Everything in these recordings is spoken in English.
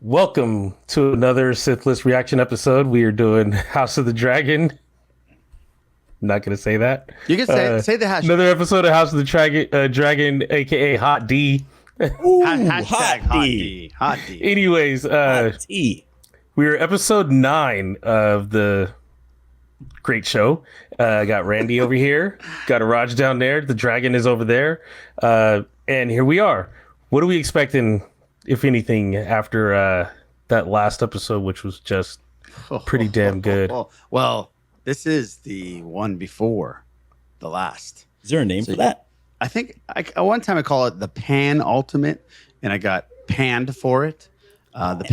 Welcome to another Sith List reaction episode. We are doing House of the Dragon. I'm not going to say that. You can say the hash. Another episode of House of the Dragon, aka Hot D. Ooh, hashtag Hot D. Hot D. Anyways, we're episode 9 of the great show. Got Randy over here. Got a Raj down there. The dragon is over there. And here we are. What are we expecting, if anything, after that last episode, which was just pretty damn good? Well, this is the one before the last. Is there a name for that? I think at one time I call it the Pan Ultimate, and I got panned for it. The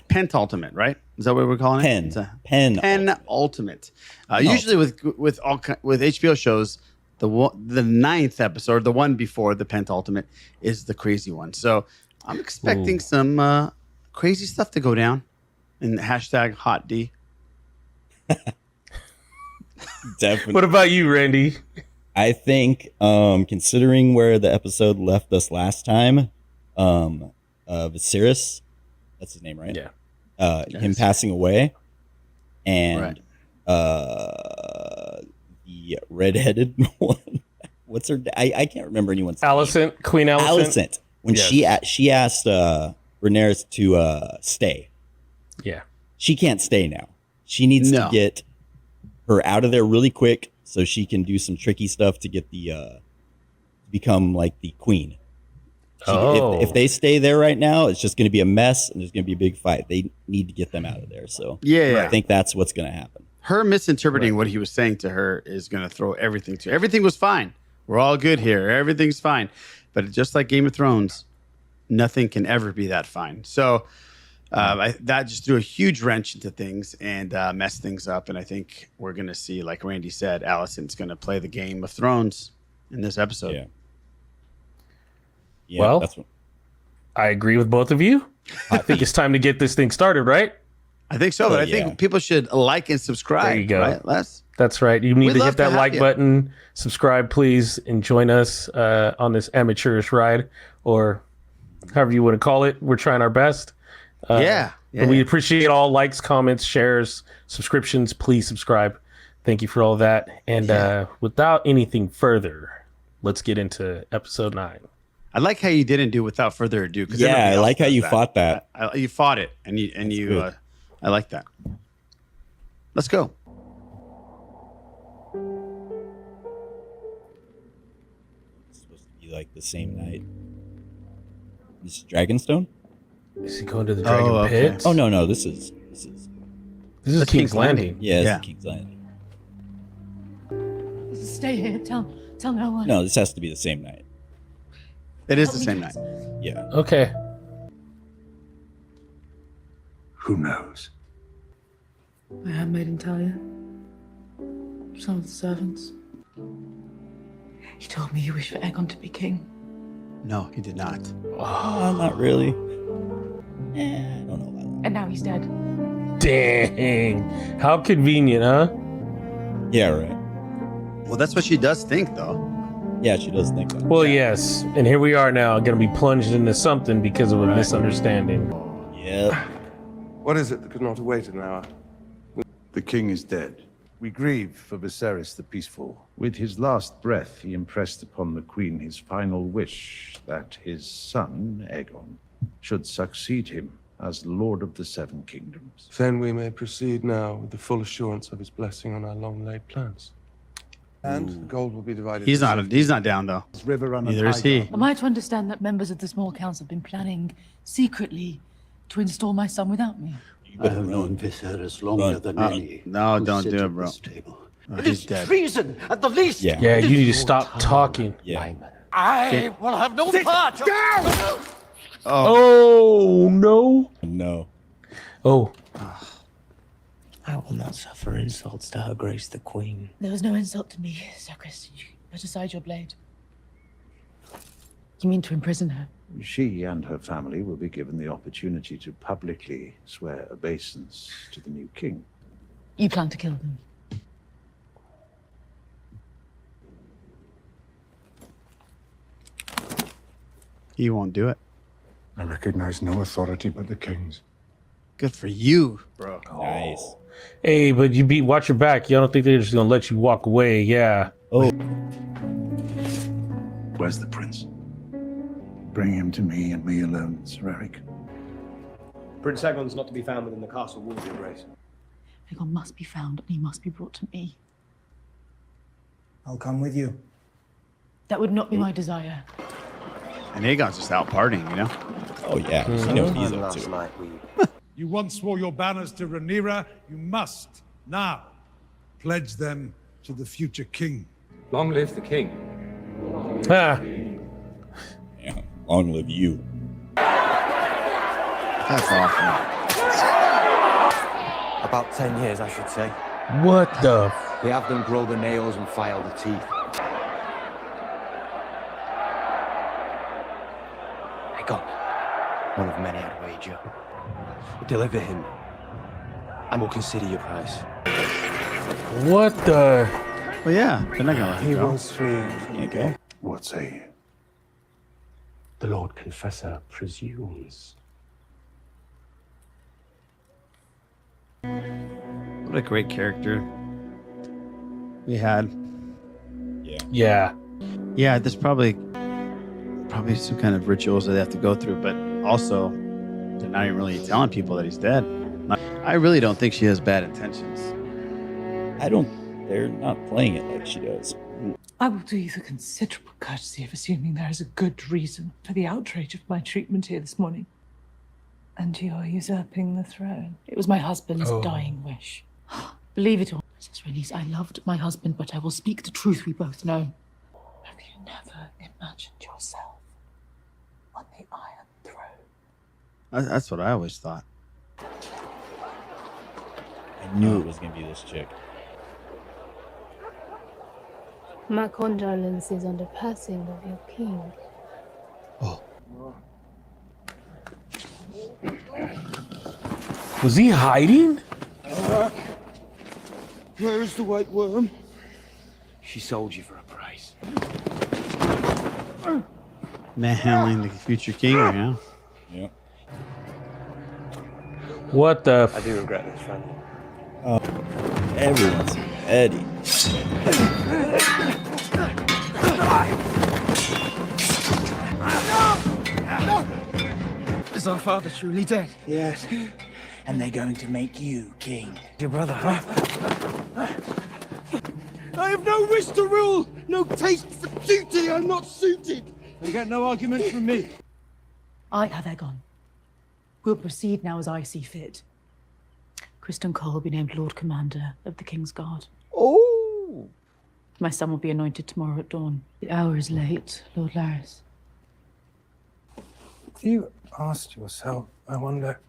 Pentultimate, right? Is that what we're calling it? Pen Ultimate. Usually with HBO shows, the ninth episode, the one before the Pentultimate, is the crazy one. So I'm expecting some crazy stuff to go down in hashtag Hot D. Definitely. What about you, Randy? I think, considering where the episode left us last time, Viserys, that's his name, right? Yeah. Him passing away, and the redheaded one. What's her? I can't remember anyone's name. Queen Alicent. When she asked Rhaenyra to stay. Yeah. She can't stay now. She needs to get her out of there really quick so she can do some tricky stuff to get the become like the queen. If they stay there right now, it's just going to be a mess and there's going to be a big fight. They need to get them out of there. So I think that's what's going to happen. Her misinterpreting what he was saying to her is going to throw everything to. Everything was fine. We're all good here. Everything's fine. But just like Game of Thrones, nothing can ever be that fine. So that just threw a huge wrench into things and messed things up. And I think we're going to see, like Randy said, Alicent's going to play the Game of Thrones in this episode. Yeah, well, I agree with both of you. I think it's time to get this thing started, right? I think so, but I think people should like and subscribe. There you go. Right, Les? That's right. You need to hit that like button, subscribe, please, and join us on this amateurish ride, or however you want to call it. We're trying our best. But we appreciate all likes, comments, shares, subscriptions. Please subscribe. Thank you for all that. And without anything further, let's get into episode 9. I like how you didn't do without further ado. Yeah, I like how you fought that. You fought it, and you. I like that. Let's go. It's supposed to be like the same night. This is Dragonstone? Is he going to the Dragon Pit? Oh no, this is King's Landing. Yeah, this is King's Landing. Stay here. Tell no one. No, this has to be the same night. It is the same night. Yeah. Okay. Who knows? My handmaid didn't tell you. Some of the servants. He told me you wish for Aegon to be king. No, he did not. Not really. I don't know about that. And now he's dead. Dang. How convenient, huh? Yeah, right. Well, that's what she does think, though. Yeah, she does think that. Well, yes. And here we are now, going to be plunged into something because of a misunderstanding. Yeah. What is it that could not await an hour? The king is dead. We grieve for Viserys the Peaceful. With his last breath, he impressed upon the queen his final wish that his son, Aegon, should succeed him as Lord of the Seven Kingdoms. Then we may proceed now with the full assurance of his blessing on our long-laid plans. And the gold will be divided. He's not down, though. Neither is he. Am I to understand that members of the small council have been planning secretly to install my son without me? I have known Viserys longer than any. No, don't do it, bro. He's dead. Treason, at the least. Yeah, you need to stop talking. Yeah. I will have no part. Oh, no. No. Oh. I will not suffer insults to her grace the queen. There was no insult to me, Sacris. You put aside your blade. You mean to imprison her? She and her family will be given the opportunity to publicly swear obeisance to the new king. You plan to kill them? He won't do it. I recognize no authority but the king's. Good for you, bro. Nice. Hey, but watch your back. You don't think they're just gonna let you walk away? Yeah. Oh, Where's the prince? Bring him to me and me alone, Sir Eric. Prince Aegon's not to be found within the castle walls, Your Grace. Aegon must be found and he must be brought to me. I'll come with you. That would not be my desire. And Aegon's just out partying, you know? oh yeah. He knows what he's up Last to. night You once swore your banners to Rhaenyra. You must now pledge them to the future king. Long live the king. Ah. Yeah. Long live you. That's awful. About 10 years, I should say. What the? They have them grow the nails and file the teeth. Aegon, one of many I'd wager. Deliver him, and we'll consider your price. What the? Well, yeah, they're not gonna let He him go. was free. Okay. What say you? The Lord Confessor presumes. What a great character we had. Yeah. Yeah, there's probably some kind of rituals that they have to go through, but also they're not even really telling people that he's dead. I really don't think she has bad intentions. They're not playing it like she does. I will do you the considerable courtesy of assuming there is a good reason for the outrage of my treatment here this morning. And you are usurping the throne. It was my husband's dying wish. Believe it or not, Princess Rhaenys, I loved my husband, but I will speak the truth we both know. Have you never imagined yourself on the Iron Throne? That's what I always thought. I knew it was gonna be this chick. My condolences on the passing of your king. Was he hiding? Where is the White Worm? She sold you for a price. Manhandling the future king right now. Yep. What the? I do regret this, friend. Everyone's Eddie. Is our father truly dead? Yes. And they're going to make you king. Your brother, huh? I have no wish to rule, no taste for duty. I'm not suited. You get no argument from me. I have Aegon. We'll proceed now as I see fit. Kristen Cole will be named Lord Commander of the King's Guard. Oh. My son will be anointed tomorrow at dawn. The hour is late, Lord Larys. Have you asked yourself, I wonder,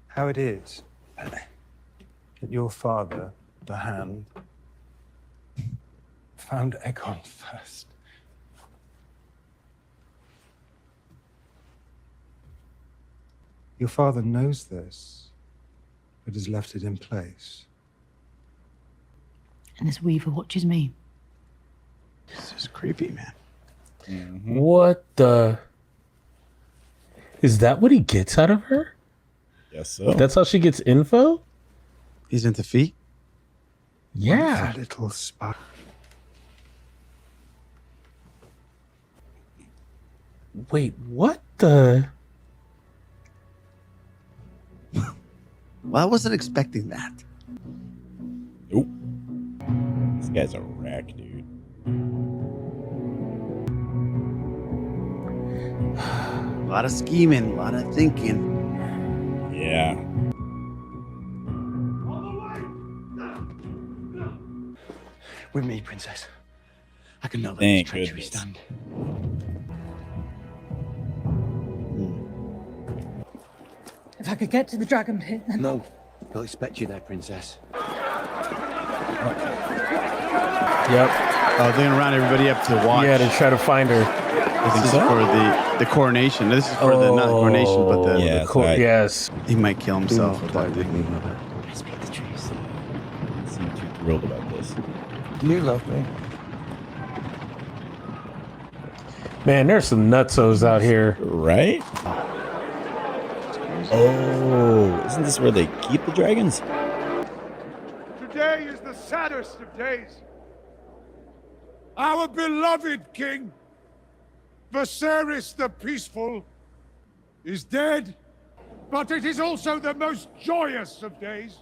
how it is that your father, the Hand, found Aegon first? Your father knows this, but has left it in place. And this Weaver watches me. This is creepy, man. What the? Is that what he gets out of her? Yes, so. That's how she gets info? He's into feet? Yeah. That little spot. Wait, what the? Well, I wasn't expecting that. Nope. This guy's a wreck, dude. A lot of scheming, a lot of thinking. Yeah. With me, princess. I can not let Thank this treachery goodness. stand. If I could get to the dragon pit, then... No, they'll expect you there, princess. Yep. Oh, they're gonna round everybody up to watch. Yeah, to try to find her. This is for the coronation. This is for the not the coronation, but the Yeah, yes. He might kill himself. Fight with me, mother. I speak the truth. I seem too thrilled about this. You love me. Man, there's some nutsos out here. Right? Oh, isn't this where they keep the dragons? Today is the saddest of days. Our beloved king, Viserys the Peaceful, is dead, but it is also the most joyous of days.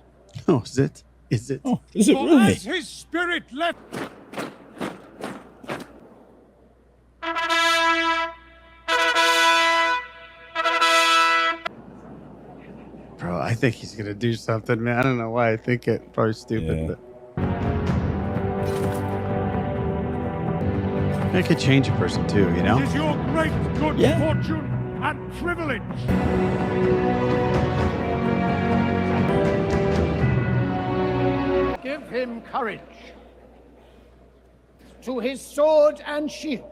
Oh, is it? Is it? Oh, is it For really? as his spirit left... Bro, I think he's gonna do something, man. I don't know why I think it. Probably stupid, but it could change a person too, you know? It is your great good fortune and privilege. Give him courage. To his sword and shield.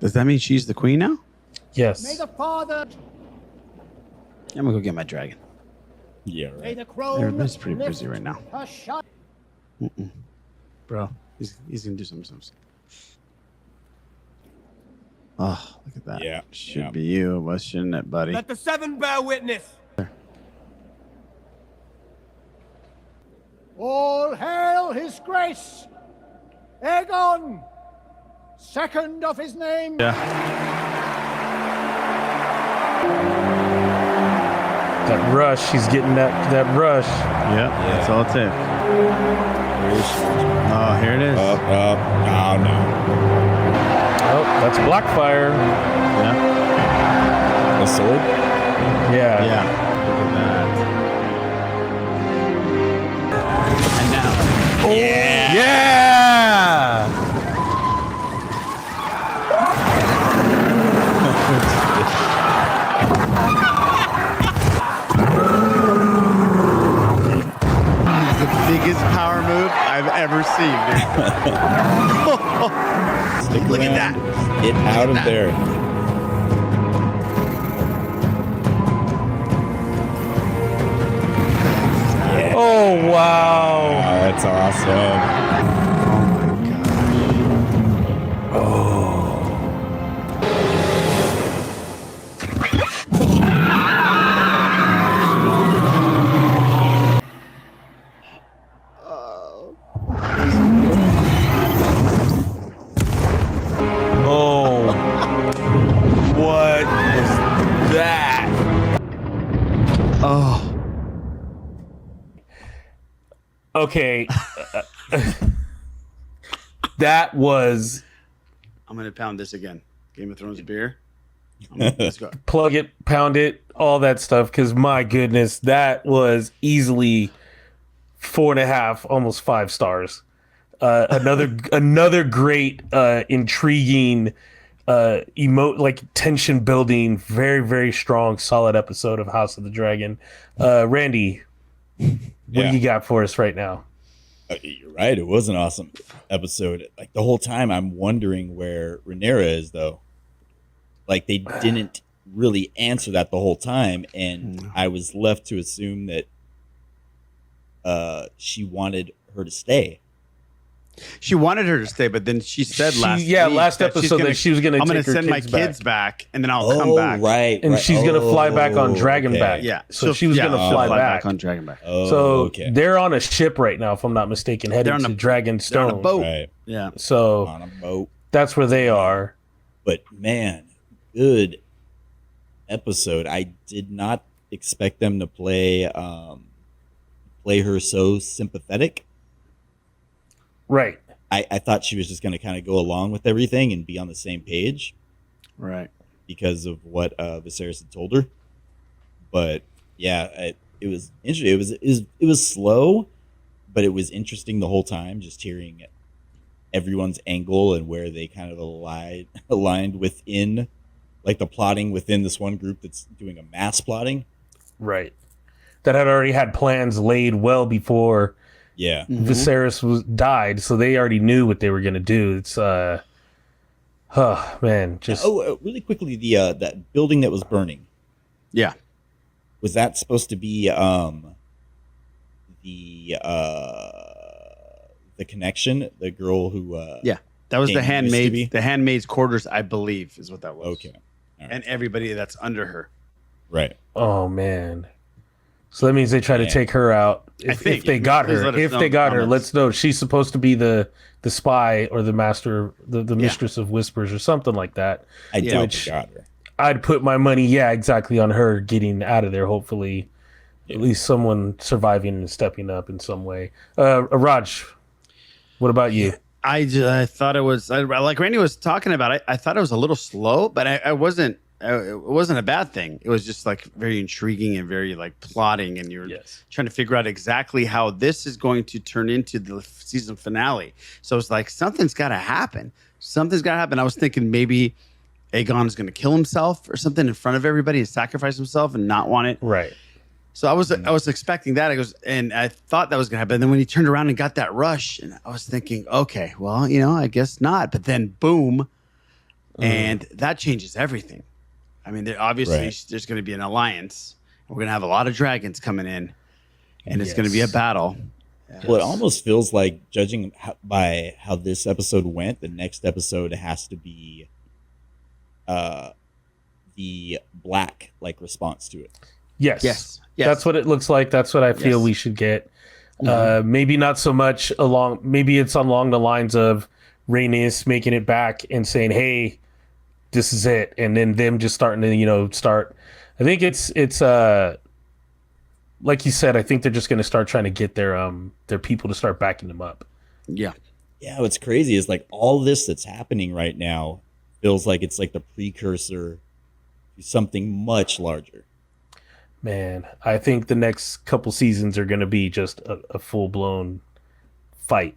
Does that mean she's the queen now? Yes. May the father, I'm gonna go get my dragon. Yeah, may right. the crone Everybody's pretty lift busy right now. her shine. Bro, he's gonna do something. Oh, look at that. Yeah, Should yeah. be you, but shouldn't it, buddy? Let the seven bear witness. All hail his grace, Aegon, second of his name. Yeah. That rush, he's getting that rush. Yeah, that's all it takes. Oh, here it is. Oh, no. Oh, that's Blackfire. Yeah. The sword? Yeah. Yeah. Look at that. And now. Yeah. Yeah. The biggest power move I've ever seen, dude. Look at that. Get out of there. Yeah. Oh wow. Oh, that's awesome. Oh. What was that? Oh. Okay. That was I'm gonna pound this again. Game of Thrones beer. Let's go. plug it, pound it, all that stuff. Because my goodness, that was easily 4.5, almost 5 stars. Another great, intriguing, tension building, very very strong, solid episode of House of the Dragon. Randy, what do you got for us right now? You're right. It was an awesome episode. Like the whole time, I'm wondering where Rhaenyra is, though. Like they didn't really answer that the whole time, and I was left to assume that she wanted her to stay. She wanted her to stay, but then she said last episode that she was going to. I'm going to send my kids back, and then I'll come back. Right, and she's going to fly back on Dragonback. Okay. Yeah, so she was going to fly back on Dragonback. So they're on a ship right now, if I'm not mistaken, heading to Dragonstone. They're on a boat. Right. Yeah. So on a boat. That's where they are. But man, good episode. I did not expect them to play her so sympathetic. Right. I thought she was just going to kind of go along with everything and be on the same page. Right. Because of what Viserys had told her. But yeah, it was interesting. It was slow, but it was interesting the whole time, just hearing everyone's angle and where they kind of aligned within, like the plotting within this one group that's doing a mass plotting. Right. That had already had plans laid well before Viserys died, so they already knew what they were going to do. It's just really quickly, that building that was burning. Yeah. Was that supposed to be the connection, the girl who that was the handmaid's quarters, I believe, is what that was. Okay. Right. And everybody that's under her. Right. Oh man. So that means they try to take her out. If they got her, let's know she's supposed to be the spy or the master, the mistress of whispers or something like that. I doubt they got her. I'd put my money, exactly, on her getting out of there. Hopefully, at least someone surviving and stepping up in some way. Raj, what about you? I thought it was like Randy was talking about. I thought it was a little slow, but I wasn't. It wasn't a bad thing. It was just like very intriguing and very like plotting, and you're trying to figure out exactly how this is going to turn into the season finale. So it's like something's got to happen. Something's got to happen. I was thinking maybe Aegon's going to kill himself or something in front of everybody and sacrifice himself and not want it. Right. So I was expecting that. And I thought that was going to happen. And then when he turned around and got that rush, and I was thinking, okay, well, I guess not. But then boom, and that changes everything. I mean, obviously there's going to be an alliance. We're going to have a lot of dragons coming in, and it's going to be a battle. Well, it almost feels like, judging by how this episode went, the next episode has to be the black response to it. Yes. That's what it looks like. That's what I feel we should get. Maybe not so much maybe it's along the lines of Rhaenys making it back and saying, hey, this is it, and then them just starting to start. I think it's like you said, I think they're just going to start trying to get their people to start backing them up. Yeah What's crazy is like all this that's happening right now feels like it's like the precursor to something much larger. Man, I think the next couple seasons are going to be just a full-blown fight.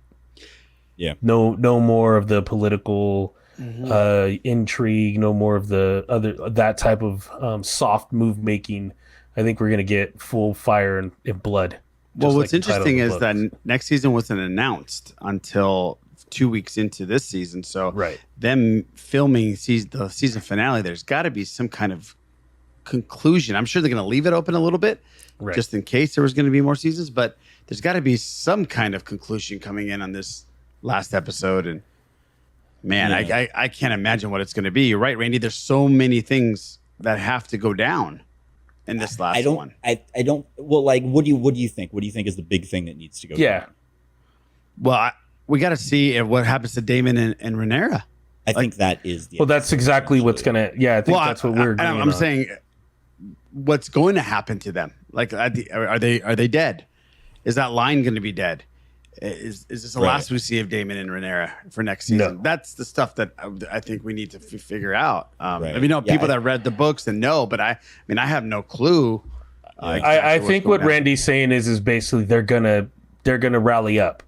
Yeah. No more of the political intrigue, no more of that type of soft move making. I think we're going to get full fire and blood. Well, what's interesting is that next season wasn't announced until 2 weeks into this season. So them filming the season finale, there's got to be some kind of conclusion. I'm sure they're going to leave it open a little bit just in case there was going to be more seasons, but there's got to be some kind of conclusion coming in on this last episode. And man, I can't imagine what it's going to be. You're right, Randy. There's so many things that have to go down in this last one. I don't. Well, like, what do you think? What do you think is the big thing that needs to go down? Well, we got to see what happens to Daemon and Rhaenyra. I think that is the. Well, that's exactly what's gonna. Yeah, I think that's what we're. I'm saying, what's going to happen to them? Like, are they dead? Is that line going to be dead? Is this the last we see of Daemon and Rhaenyra for next season? No. That's the stuff that I think we need to figure out. I mean, people that read the books and know, but I have no clue. I think what Randy's saying is basically they're gonna rally up,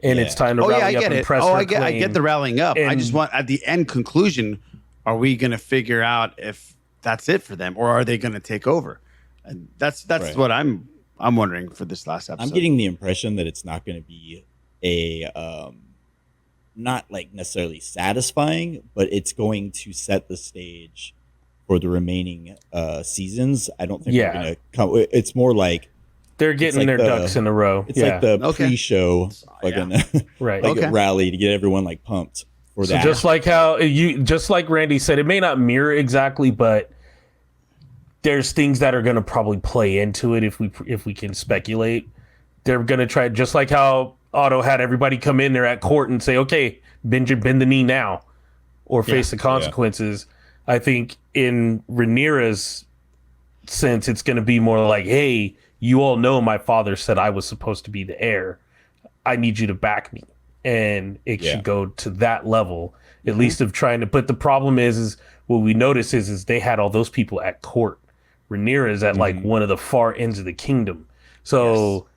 and it's time to rally up and press. I get the rallying up. I just want at the end conclusion, are we gonna figure out if that's it for them, or are they gonna take over? And that's what I'm wondering for this last episode. I'm getting the impression that it's not going to be a not like necessarily satisfying, but it's going to set the stage for the remaining seasons. I don't think we're going to come. It's more like they're getting their ducks in a row. It's like the pre-show, rally to get everyone like pumped for that. Just like how just like Randy said, it may not mirror exactly, but there's things that are going to probably play into it if we can speculate. They're going to try, just like how Otto had everybody come in there at court and say, okay, bend the knee now or face the consequences. I think in Rhaenyra's sense, it's going to be more like, hey, you all know my father said I was supposed to be the heir. I need you to back me. And it should go to that level, at least of trying to. But the problem is what we notice is they had all those people at court. Rhaenyra is at like one of the far ends of the kingdom. So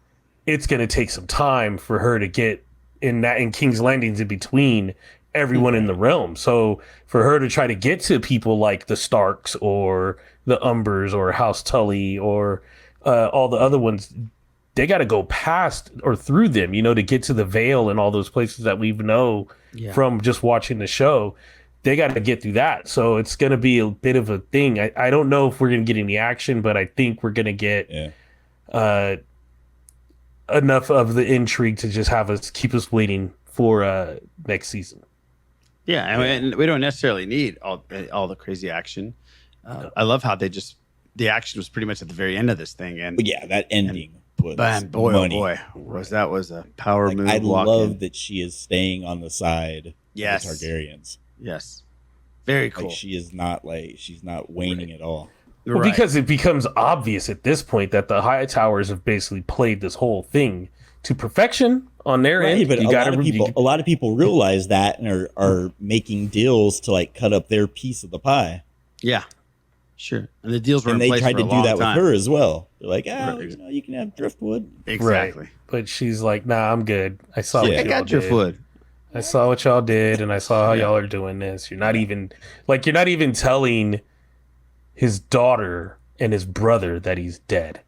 it's going to take some time for her to get in King's Landing's in between everyone in the realm. So for her to try to get to people like the Starks or the Umbers or House Tully or all the other ones, they got to go past or through them, to get to the Vale and all those places that we know from just watching the show. They got to get through that. So it's going to be a bit of a thing. I don't know if we're going to get any action, but I think we're going to get enough of the intrigue to just keep us waiting for next season. Yeah, and we don't necessarily need all the crazy action. I love how they just the action was pretty much at the very end of this thing. And but yeah, that ending was boy, money. oh boy, was a power move. I love that she is staying on the side of the Targaryens. Yes, very cool. Like she's not waning at all. Well, because it becomes obvious at this point that the High Towers have basically played this whole thing to perfection on their end. But a lot of people realize that and are making deals to like cut up their piece of the pie. Yeah, sure. And the deals were and in they place tried for to a do long that time. with her as well. They're like, you can have driftwood. Exactly. Right. But she's like, nah, I'm good. I saw what I y'all got did. driftwood. I saw what y'all did, and I saw how y'all are doing this. You're not even telling his daughter and his brother that he's dead.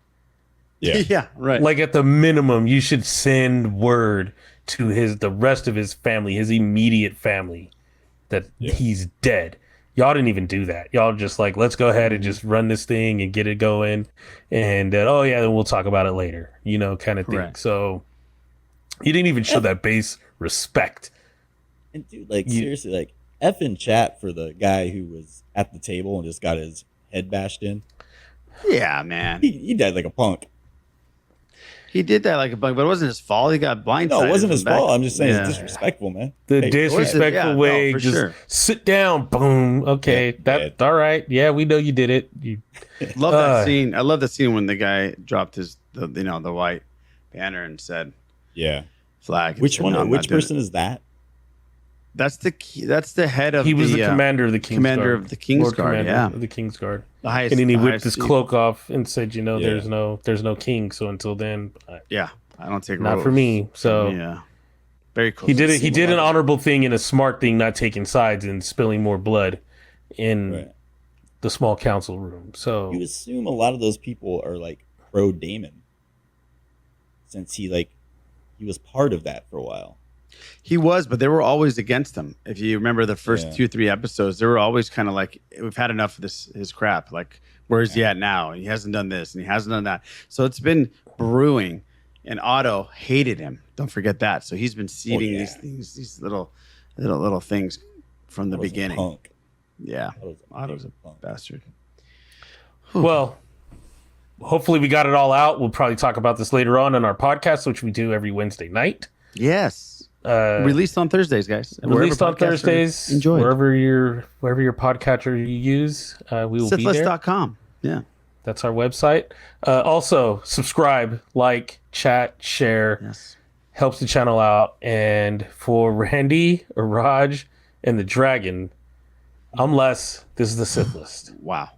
Yeah. Yeah, right. Like at the minimum, you should send word to the rest of his family, his immediate family, that he's dead. Y'all didn't even do that. Y'all just like, let's go ahead and just run this thing and get it going. And then we'll talk about it later, kind of thing. Correct. So he didn't even show that base respect. And dude, seriously, like F in chat for the guy who was at the table and just got his head bashed in. Yeah, man. He died like a punk. He did that like a bug, but it wasn't his fault. He got blindsided. No, it wasn't his back. fault. I'm just saying it's disrespectful, man. The disrespectful way, for just sure. sit down, boom. Okay, all right. Yeah, we know you did it. Love that scene. I love that scene when the guy dropped the white banner and said, "Yeah, flag." Which one? Which person is that? That's the head of. He was the commander of the King's commander Guard. of the King's Lord Guard. Commander Yeah, of the King's Guard. The highest, and then he the whipped highest his seat. cloak off and said, there's no king. So until then, I don't take not rules. for me. So yeah, very cool. He did it. He did an honorable thing and a smart thing, not taking sides and spilling more blood in the small council room. So you assume a lot of those people are like pro Daemon, since he was part of that for a while. He was, but they were always against him. If you remember the first 2-3 episodes, they were always kind of like, we've had enough of his crap. Like, where's he at now? And he hasn't done this and he hasn't done that. So it's been brewing, and Otto hated him. Don't forget that. So he's been seeding these things, these little things from the beginning. Punk. Yeah, Otto's a bastard. Well, hopefully we got it all out. We'll probably talk about this later on in our podcast, which we do every Wednesday night. Yes. Released on Thursdays, guys. Released on Thursdays. Enjoy wherever your podcatcher you use. We will be there. Sithlist.com. Yeah, that's our website. Also, subscribe, like, chat, share. Yes, helps the channel out. And for Randy, Raj, and the Dragon, I'm Les. This is the Sith List. Wow.